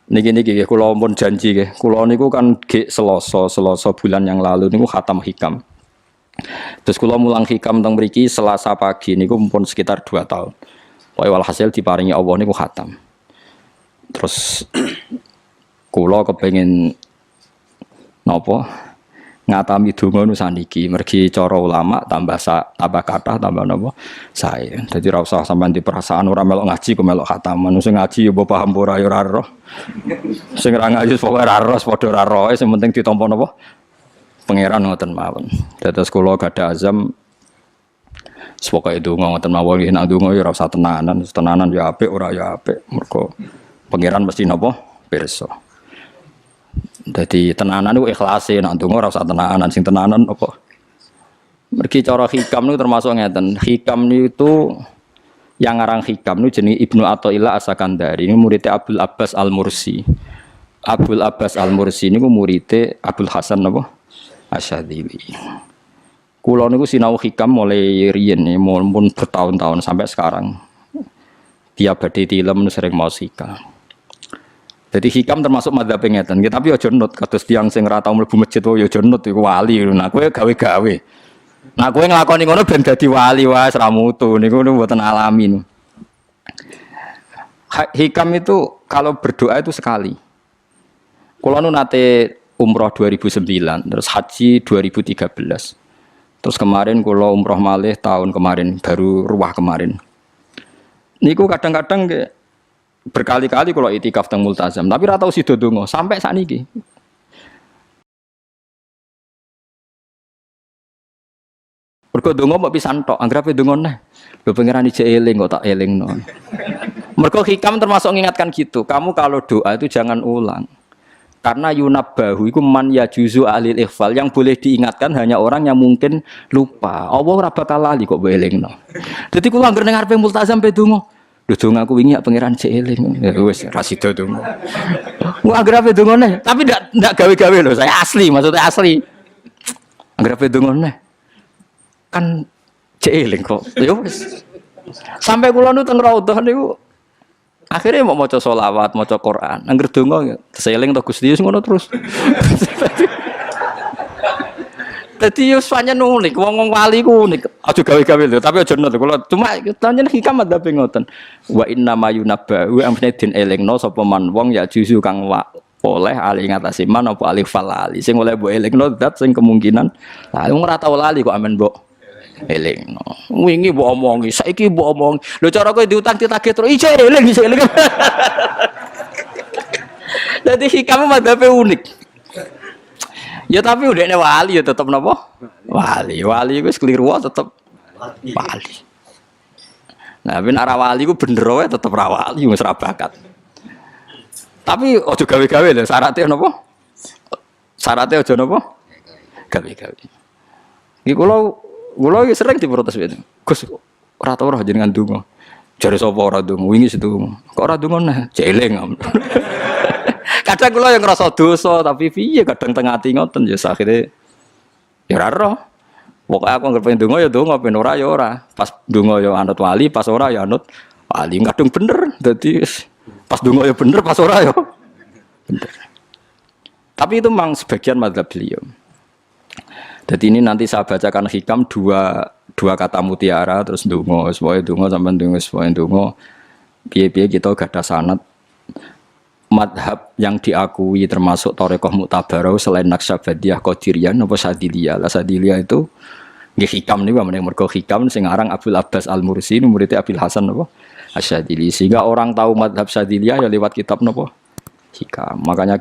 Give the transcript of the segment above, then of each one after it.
Niki kula pun janji nggih. Kula niku kan ge Selasa bulan yang lalu niku khatam hikam. Terus kula mulang hikam teng mriki Selasa pagi niku pun sekitar 2 tahun. Pokoke walhasil diparingi Allah niku khatam. Terus kula kepengin napa? Ngatami donga nu saniki mergi cara ulama tambah kathah tambah napa sae. Dadi ora usah sampean di perasaan ora melok ngaji kok melok khataman. Sing ngaji ya mbok paham ora ya ora roh. Sing ora ngaji pokoke ora roh padha ora roh, sing penting ditampa napa pangeran ngoten mawon. Dados kula gadah azam pokoke donga ngoten mawon nggih nek donga ya ora usah tenanan ya apik ora ya apik. Mergo pangeran mesti napa pirsa. Jadi tenanan itu ikhlase, nak ndonga ora usah tenanan, sing tenanan apa? Mergi cara hikam niku termasuk ngeten. Hikam niku yang ngarang hikam niku jenenge Ibnu Athaillah As-Sakandari. Ini muridnya Abdul Abbas Al-Mursi. Abdul Abbas Al-Mursi niku muridnya Abdul Hasan napa? Asyadzili. Kula niku sinau hikam mulai riyen mun bertahun-tahun sampai sekarang. Tiap badhe tilem sering maos hikam. Jadi hikam termasuk madzhab ngeten, tapi aja nut kados tiyang sing ora tau mlebu masjid ya aja nut iku wali. Nah kowe gawe-gawe. Nah kowe nglakoni ngono ben dadi wali wae ora mutu niku mboten alami. Hikam itu kalau berdoa itu sekali. Kula nu nate umroh 2009, terus haji 2013. Terus kemarin kula umroh malih tahun kemarin, baru ruwah kemarin. Niku kadang-kadang berkali-kali kalau itikaf teng multazam, tapi ora tau sida donga sampai sakniki. Mergo donga mbok pisan tok, anggere donga neh. Lho pangeran ijek eling kok tak elingno. Mergo hikam termasuk mengingatkan gitu. Kamu kalau doa itu jangan ulang. Karena yunabbahu iku man yajuzu alil ikhfal, yang boleh diingatkan hanya orang yang mungkin lupa. Allah ora bakal lali kok mbok elingno. Dadi kula anggere ning ngarepe multazam pe donga. Lho dong aku wingi pangeran cek eling. Ya wis ra sida dong. Wah agrape dongone, tapi ndak gawe-gawe lho, saya asli, maksudnya asli. Agrape dongone. Kan cek eling kok. Ya wis. Sampai kula nu teng raudhah niku akhirnya mau maca selawat, maca Quran. Angger donga seeling to Gusti ngono terus. Dadi yo pancen unik, wong-wong wali ku unik. Aja gawe-gawe lho, tapi aja nut kula. Cuma pancen hikam adzab ngoten. Wa inna mayunabba wa amne din elingno sapa man wong ya juzu kang oleh ali ngatasi man apa alif falali. Sing oleh mbok elingno zat sing kemungkinan lah wong ora tau lali kok amen mbok elingno. Wingi mbok omongi, saiki mbok omongi. Lho cara kowe diutang ditagih terus iso eling. Dadi hikam adzab unik. Ya tapi udahnya wali ya tetap napa? Wali itu keliru tetap wali. Nah, ben arah wali ku bener wae tetep ra wali wis ra bakat. Tapi aja gawe-gawe lho, syaratnya napa? Syaratnya aja napa? Gawe-gawe. Iki kula sering diprotes itu. Gus ora tau ora jenengan donga. Jare sapa ora donga? Wingi sedonga. Kok ora donga nah? Jeleng. Kadang kula yang ngerasa dosa tapi piye kadang teng ati ngoten ya akhire ya ora roh. Pokoke aku anggere pengen donga ya donga, ben ora ya ora. Pas donga ya anut wali, pas ora ya anut wali. Kadung bener. Dadi pas donga ya bener, pas ora ya bener. Tapi itu memang sebagian madzhab beliau. Jadi ini nanti saya bacakan hikam dua kata mutiara terus donga, supaya donga sampean donga, supaya donga. Piye-piye kita gadah sanad madhab yang diakui termasuk Thariqah Mu'tabarah selain Naqsyabandiyah, Qadiriyah, napa Sadiliyah. Lah Sadiliyah itu nggih hikam niku meneh mergo hikam sing aran Abdul Abbas Al-Mursi muridé Abil Hasan napa Asy-Syadzili. Sehingga orang tahu madhab Sadiliyah ya lewat kitab napa hikam. Makanya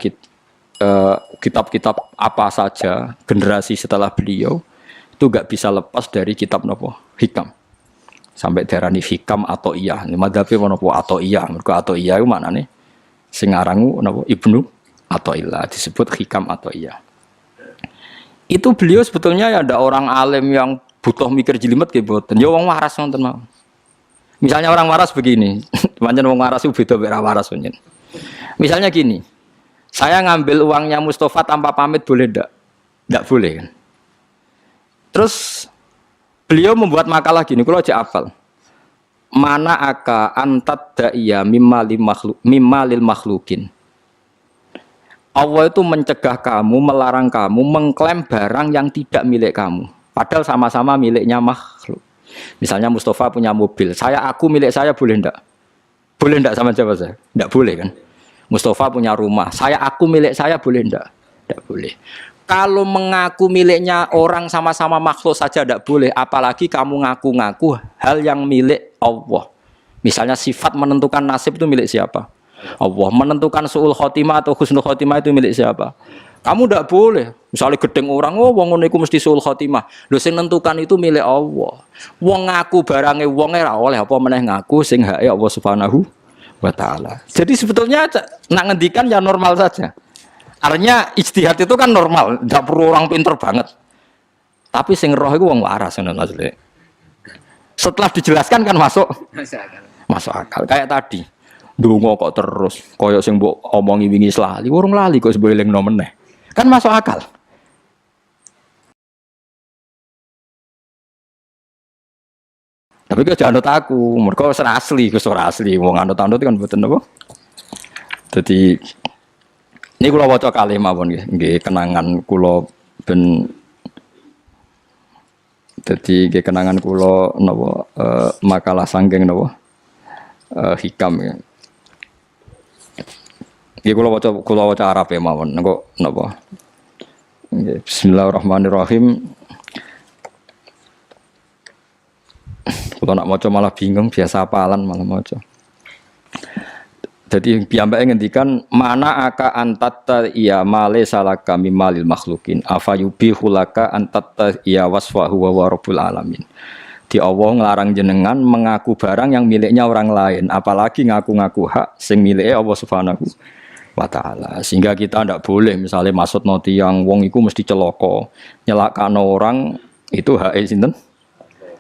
kitab-kitab apa saja generasi setelah beliau itu enggak bisa lepas dari kitab napa hikam. Sampai darani hikam atau iya. Madhabe napa atau iya. Mergo atau iya iku maknane sing arangu napa Ibnu Athaillah disebut hikam atau iya. Itu beliau sebetulnya ya ada orang alim yang butuh mikir jelimet nggih mboten. Ya wong waras wonten mawon. Misalnya orang waras begini, pancen wong waras itu beda mek waras pancen. Misalnya gini. Saya ngambil uangnya Mustafa tanpa pamit boleh ndak? Ndak boleh kan. Terus beliau membuat makalah gini, kula aja hafal. Mana aka antat da'iya mimma lil makhlukin Allah itu mencegah kamu, melarang kamu mengklaim barang yang tidak milik kamu. Padahal sama-sama miliknya makhluk. Misalnya Mustafa punya mobil, aku milik saya boleh enggak? Boleh enggak sama siapa saya? Enggak boleh kan? Mustafa punya rumah, aku milik saya boleh enggak? Enggak boleh. Kalau mengaku miliknya orang sama-sama makhluk saja enggak boleh, apalagi kamu ngaku-ngaku hal yang milik Allah. Misalnya sifat menentukan nasib itu milik siapa? Allah. Menentukan su'ul khotimah atau husnul khotimah itu milik siapa? Kamu tidak boleh. Misalnya gedeng orang, oh wong ngono iku mesti su'ul khotimah. Lho sing nentukan itu milik Allah. Wong ngaku barange wong ora oleh apa meneh ngaku sing hake Allah Subhanahu wa taala. Jadi sebetulnya nak ngendikan ya normal saja. Artinya ijtihad itu kan normal, tidak perlu orang pinter banget. Tapi sing roh iku wong waras ngono maksudnya. Setelah dijelaskan kan masuk akal. Kayak tadi. Ndonga kok terus kaya sing mbok omongi wingi lali, urung lali kok sebab elingno meneh. Kan masuk akal. Tapi kok jangan anut aku, mergo wis asli, ora asli. Wong anut-anut kan mboten apa. Dadi ini kula waca kalih mawon nggih, kenangan kula ben dadi nggih kenangan kula napa makalah sanggeng napa hikam ya. Nggih kula waca Arab ya mawon. Engko napa? Nggih, bismillahirrahmanirrahim. Kula nak maca malah bingung, biasa hafalan malah maca. Jadi piyambake ngendikan mana aka antatta iya male salaka mimalil makhlukin afayubihu laka antatta iya wasfahu wa rabbul alamin. Di Allah ngelarang jenengan mengaku barang yang miliknya orang lain, apalagi ngaku-ngaku hak sing miliknya Allah Subhanahu wa taala. Sehingga kita tidak boleh misalnya maksud noti yang wong iku mesti celoko, nyelakano orang itu hak sinten?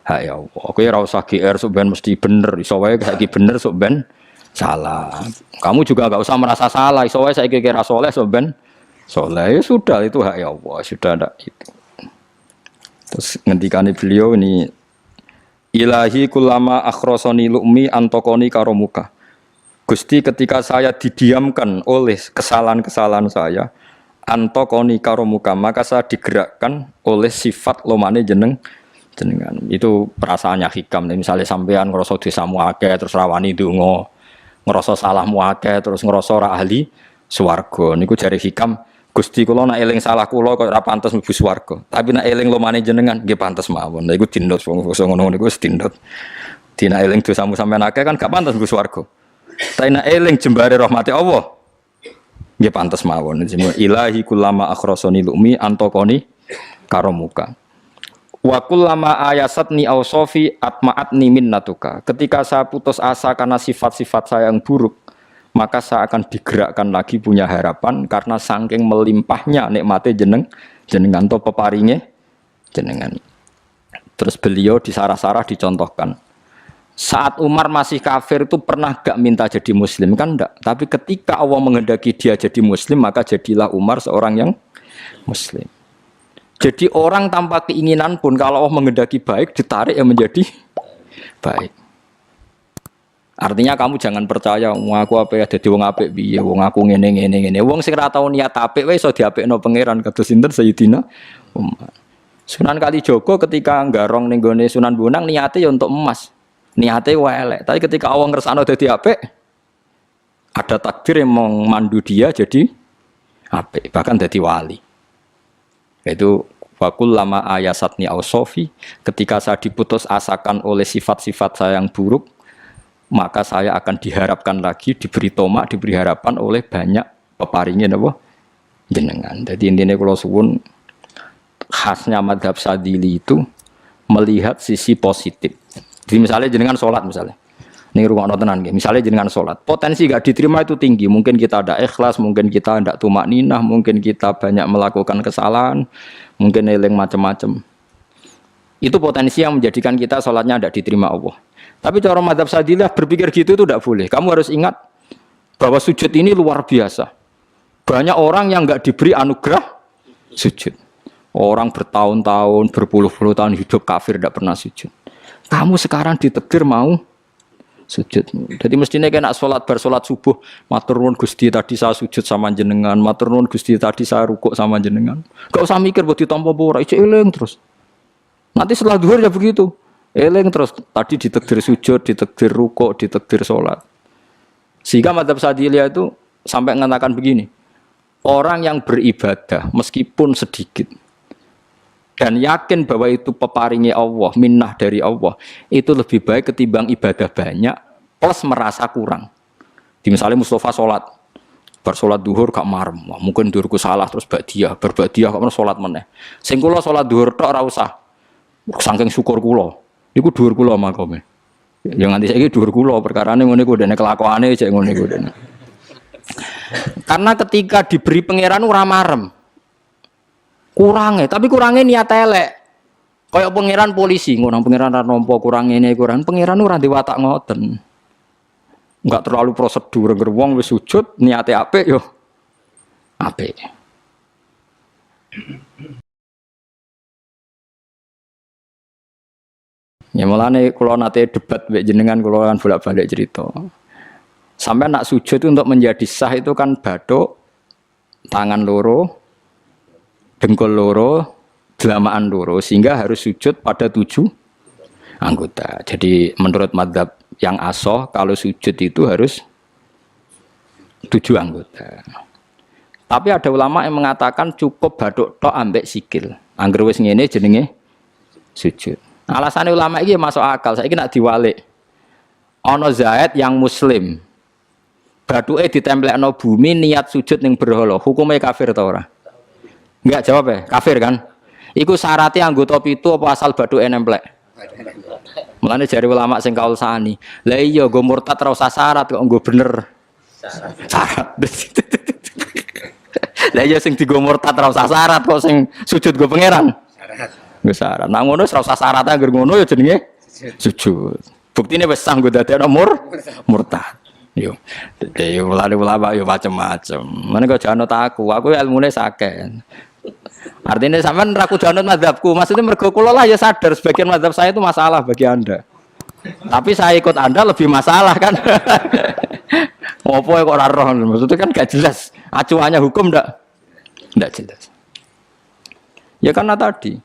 Hak ya Allah. Kowe ora usah GR sok ben mesti bener, iso wae saiki bener sok ben salah. Kamu juga enggak usah merasa salah, iso wae saiki kira saleh sok ben saleh. Ya sudah itu hak ya Allah, sudah ada itu. Terus ngendikane beliau ini Ilahi kulama akhrosoni lu'mi antokoni karomuka. Gusti ketika saya didiamkan oleh kesalahan-kesalahan saya, antokoni karomuka, maka saya digerakkan oleh sifat lomane jenengan. Itu perasaannya hikam. Misalnya sampean ngerasa dosamu akeh terus rawani donga, ngerasa salahmu akeh terus ngerasa ora ahli swarga. Niku jare hikam, Gusti kula nak eling salah kula kok ora pantes mlebu swarga. Tapi nak eling lomane jenengan nggih pantes mawon. Lha iku dindut wong ngono niku wis dindut. Dina eling dosamu sampean akeh kan gak pantes mlebu swarga. Tapi nak eling jembare rahmati Allah nggih pantes mawon. Ilahi kullama akhrasani lumi antaqani karomuka. Wa kullama ayasatni ausofi atma'atni minnatuka. Ketika saya putus asa karena sifat-sifat saya yang buruk, maka saya akan digerakkan lagi punya harapan karena saking melimpahnya nikmate jenengan to peparinge jenengan. Terus beliau di sarah-sarah dicontohkan. Saat Umar masih kafir itu pernah gak minta jadi muslim kan enggak, tapi ketika Allah menghendaki dia jadi muslim maka jadilah Umar seorang yang muslim. Jadi orang tanpa keinginan pun kalau Allah menghendaki baik ditarik yang menjadi baik. Artinya kamu jangan percaya wong aku apik ya dadi wong apik piye, wong aku ngene. Wong sing ora tau niat apik wae iso diapikno pangeran kados sinten Sayyidina Umar. Sunan Kalijaga ketika nggarong ning gone Sunan Bonang niate ya untuk emas. Niate wae elek, tapi ketika Allah ngersakno dadi apik ada takdir yang memandu dia jadi apik, bahkan dadi wali. Itu fakul lama ayasatni ausofi, ketika saya diputus asakan oleh sifat-sifat saya yang buruk, maka saya akan diharapkan lagi, diberi tomak, diberi harapan oleh banyak peparingnya napa jenengan. Jadi intinya kalau suwun khasnya madhab Sadili itu melihat sisi positif. Jadi misalnya jenengan sholat misalnya, ini rungokno tenan nggih. Misalnya jenengan sholat, potensi gak diterima itu tinggi. Mungkin kita ada ikhlas, mungkin kita ndak tumak ninah, mungkin kita banyak melakukan kesalahan, mungkin eling macam-macam. Itu potensi yang menjadikan kita sholatnya tidak diterima Allah. Tapi cara mazhab Sadilah berpikir gitu itu tidak boleh. Kamu harus ingat bahwa sujud ini luar biasa. Banyak orang yang nggak diberi anugerah sujud. Orang bertahun-tahun, berpuluh-puluh tahun hidup kafir tidak pernah sujud. Kamu sekarang ditakdir mau sujud. Jadi mestinya kena sholat bar sholat subuh, matur nuwun Gusti tadi saya sujud sama jenengan, matur nuwun Gusti tadi saya rukuk sama jenengan. Gak usah mikir buat ditampa ora, ijek eling terus. Nanti setelah duhur ya begitu. Eling terus tadi ditakdir sujud, ditakdir rukuk, ditakdir sholat. Sehingga madzhab Sadziliyah itu sampai mengatakan begini. Orang yang beribadah meskipun sedikit dan yakin bahwa itu peparingi Allah, minnah dari Allah, itu lebih baik ketimbang ibadah banyak plus merasa kurang. Di misalnya Mustafa sholat, bersolat duhur gak marem, mungkin duhurku salah terus berbadiah kok sholat meneh. Sing kula sholat duhur tok ora usah. Saking syukur kula, niku duhur kula makome. Ya nganti saiki duhur kula perkarane ngene iku dene kelakuane cek ngene iku dene. Karena ketika diberi pangeran ora marem. Kurangnya, tapi kurangnya niat elek. Kayak pangeran polisi, ngurang pangeran ra nampa kurang ini, kurang pangeran ora diwatak ngoten. Enggak terlalu prosedur, gerwong wis sujud, niate apik yo apik. Ya mulane kula nate debat mbek jenengan kula kan bolak-balik cerita. Sampai nak sujud itu untuk menjadi sah itu kan bathuk, tangan loro, dengkul loro, delamaan loro, sehingga harus sujud pada 7 anggota. Jadi menurut madzhab yang asoh, kalau sujud itu harus 7 anggota. Tapi ada ulama yang mengatakan cukup bathuk tok ambek sikil. Angger wis ngene jenenge sujud. Alasannya ulama iki masuk akal. Saiki nek diwalik. Ana Zaid yang muslim. Bathuke ditemplekno bumi niat sujud ning berhala. Hukume kafir ta ora? Enggak jawab ya, kafir kan? Iku syaratnya anggota pitu apa asal bathuke nemplek? Mulane jari ulama sing kaul sani. Lah iya nggo murtad ora usah syarat kok nggo bener. Syarat. Lah iya sing digo murtad ora usah syarat kok sing sujud nggo pangeran. Syarat. Nggo syarat. Nah ngono ora usah syarat anggere ngono ya jenenge sujud. Buktine wis sah nggo dadekno murtad. Yo. Dadi ulama yo macam-macam. Mene kok janut aku ilmune sakeh. Artinya sampean ra kudu anut mazhabku. Maksudnya mergo kula lah ya sadar sebagian mazhab saya itu masalah bagi Anda. Tapi saya ikut Anda lebih masalah kan. Opo kok ora roh? Maksudnya kan gak jelas. Acuannya hukum ndak jelas. Ya karena tadi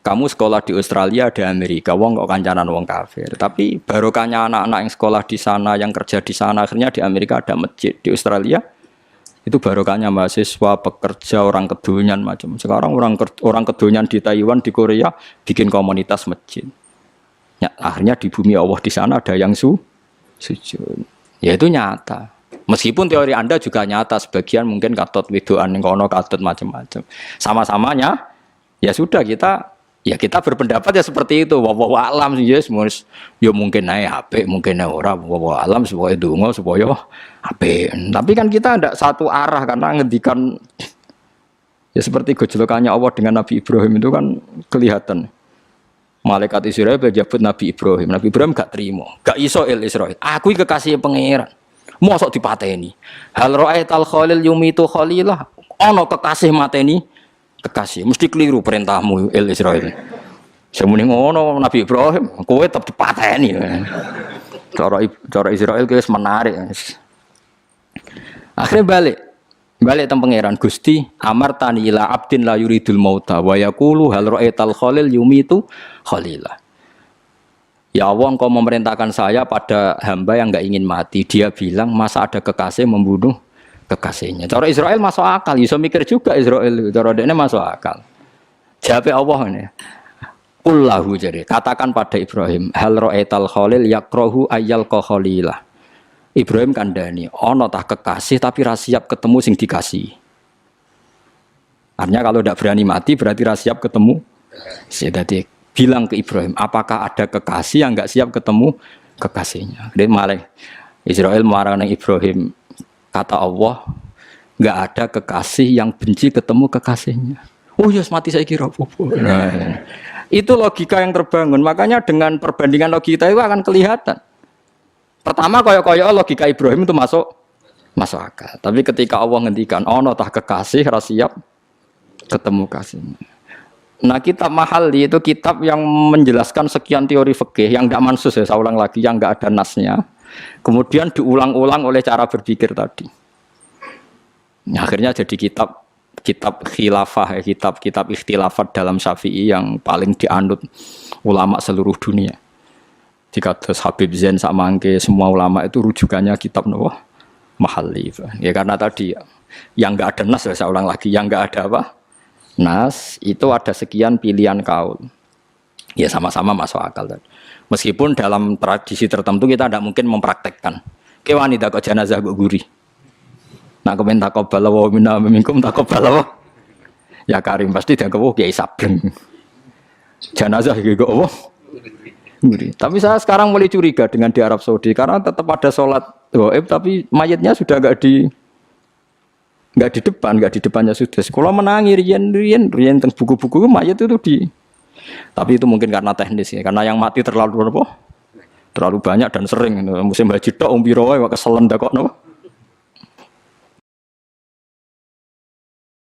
kamu sekolah di Australia, di Amerika, wong kok kancanan wong kafir. Tapi barokahnya anak-anak yang sekolah di sana, yang kerja di sana, akhirnya di Amerika ada masjid. Di Australia itu barokahnya mahasiswa, pekerja, orang kedonyan macam. Sekarang orang kedonyan di Taiwan, di Korea bikin komunitas masjid. Ya, akhirnya di bumi Allah di sana ada yang sujud. Ya itu nyata. Meskipun teori Anda juga nyata, sebagian mungkin katut wedoan ning kono katut macam-macam. Sama-samanya ya sudah kita berpendapat ya seperti itu. Wallahu a'lam sih yes, ya mungkin naik HP, mungkin naik ora. Wallahu a'lam supaya donga supaya HP. Tapi kan kita tidak satu arah karena ngendikan ya seperti gejolokannya Allah dengan Nabi Ibrahim itu kan kelihatan. Malaikat Israel berjabut Nabi Ibrahim. Nabi Ibrahim gak terima, gak iso Israel. Aku iki kekasih pangeran. Mosok dipateni. Hal ra'aital khalil yumitu khalilah. Ana kekasih mateni kekasih, mesti keliru perintahmu Israel. Semune ngono Nabi Ibrahim, kowe tetep dipateni. Cara Israel wis menarik. Akhirnya balik teng pangeran Gusti, amartani ila abdin la yuridul mauta wa yaqulu hal ra'aital khalil yumitu khalilah. Ya Allah, Engkau memerintahkan saya pada hamba yang enggak ingin mati. Dia bilang, masa ada kekasih membunuh kekasihnya. Cara Israel masuk akal, iso mikir juga Israel. Cara dekne masuk akal. Jawab Allah ini. Qul lahu jadi, katakan pada Ibrahim, hal ra'aital khalil yakrahu ayyal khalilah. Ibrahim kandhani, ana tah kekasih tapi ra siap ketemu sing dikasih. Artinya kalau tidak berani mati berarti ra siap ketemu. Jadi bilang ke Ibrahim, apakah ada kekasih yang enggak siap ketemu kekasihnya? Dia malah Israel marah nang Ibrahim. Kata Allah, enggak ada kekasih yang benci ketemu kekasihnya. Oh ya, mati saya kira apa-apa. Nah, itu logika yang terbangun. Makanya dengan perbandingan logika itu akan kelihatan. Pertama koyo-koyo logika Ibrahim itu masuk akal. Tapi ketika Allah ngendikan, ono tah kekasih ra siap ketemu kasihnya. Nah, kitab Mahalli itu kitab yang menjelaskan sekian teori fikih yang tidak mansus ya, saya ulang lagi, yang nggak ada nasnya. Kemudian diulang-ulang oleh cara berpikir tadi. Nah, akhirnya jadi kitab khilafah, kitab ikhtilafat dalam Syafi'i yang paling dianut ulama seluruh dunia. Jika terus Habib Zain Samangke semua ulama itu rujukannya kitab Nawawi Mahalli. Ya karena tadi yang nggak ada nas, saya ulang lagi, yang nggak ada apa? Nas itu ada sekian pilihan kaul. Ya sama-sama masuk akal tadi. Meskipun dalam tradisi tertentu kita tidak mungkin mempraktekkan. Ke wanita kok jenazah kok guri. Nak komen takobal wa minna minkum takobal wa. Ya Karim pasti dia kewo kiai sableng. Jenazah iki kok apa? Guri. Tapi saya sekarang mulai curiga dengan di Arab Saudi karena tetap ada sholat gaib tapi mayatnya sudah enggak di depan, enggak di depannya sudah. Kalau menangi rian tentang buku-buku mayat itu di. Tapi itu mungkin karena teknis ya, karena yang mati terlalu banyak dan sering. Musim haji tok umpiro wae keselen dak kok napa.